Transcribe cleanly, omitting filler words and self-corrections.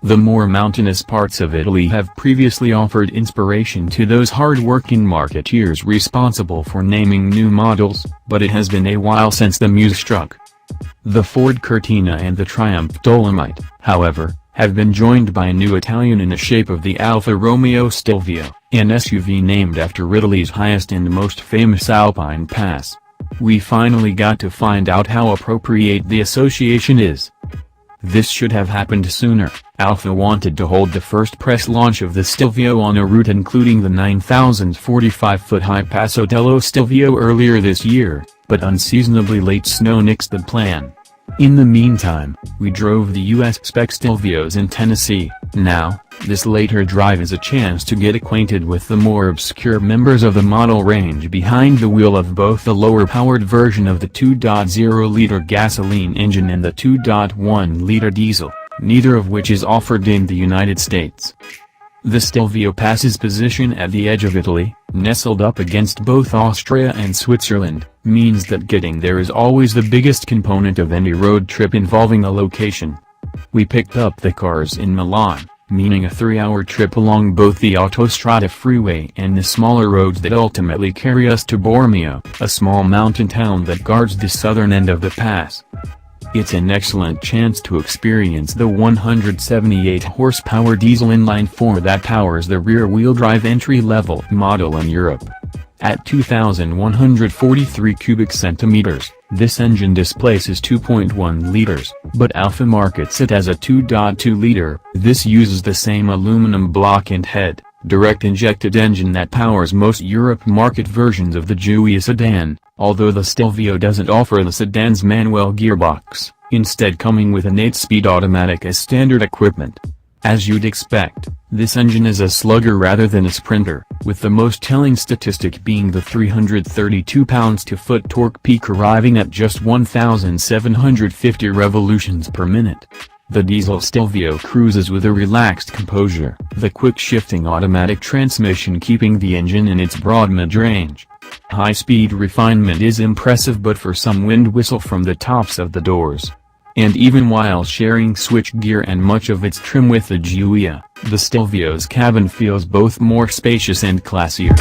The more mountainous parts of Italy have previously offered inspiration to those hard-working marketeers responsible for naming new models, but it has been a while since the muse struck. The Ford Cortina and the Triumph Dolomite, however, have been joined by a new Italian in the shape of the Alfa Romeo Stelvio, an SUV named after Italy's highest and most famous Alpine pass. We finally got to find out how appropriate the association is. This should have happened sooner. Alfa wanted to hold the first press launch of the Stelvio on a route including the 9,045-foot high Passo dello Stelvio earlier this year, but unseasonably late snow nixed the plan. In the meantime, we drove the US Spec Stelvios in Tennessee. Now, this later drive is a chance to get acquainted with the more obscure members of the model range behind the wheel of both the lower-powered version of the 2.0-liter gasoline engine and the 2.1-liter diesel, neither of which is offered in the United States. The Stelvio passes position at the edge of Italy, nestled up against both Austria and Switzerland, means that getting there is always the biggest component of any road trip involving a location. We picked up the cars in Milan, meaning a 3-hour trip along both the Autostrada freeway and the smaller roads that ultimately carry us to Bormio, a small mountain town that guards the southern end of the pass. It's an excellent chance to experience the 178-horsepower diesel inline-4 that powers the rear-wheel drive entry-level model in Europe. At 2,143 cubic centimeters, this engine displaces 2.1 liters, but Alfa markets it as a 2.2-liter. This uses the same aluminum block and head, direct-injected engine that powers most Europe market versions of the Giulia sedan, although the Stelvio doesn't offer the sedan's manual gearbox, instead coming with an 8-speed automatic as standard equipment. As you'd expect, this engine is a slugger rather than a sprinter, with the most telling statistic being the 332 pounds-to-foot torque peak arriving at just 1,750 revolutions per minute. The diesel Stelvio cruises with a relaxed composure, the quick-shifting automatic transmission keeping the engine in its broad mid-range. High-speed refinement is impressive but for some wind whistle from the tops of the doors. And even while sharing switchgear and much of its trim with the Giulia, the Stelvio's cabin feels both more spacious and classier.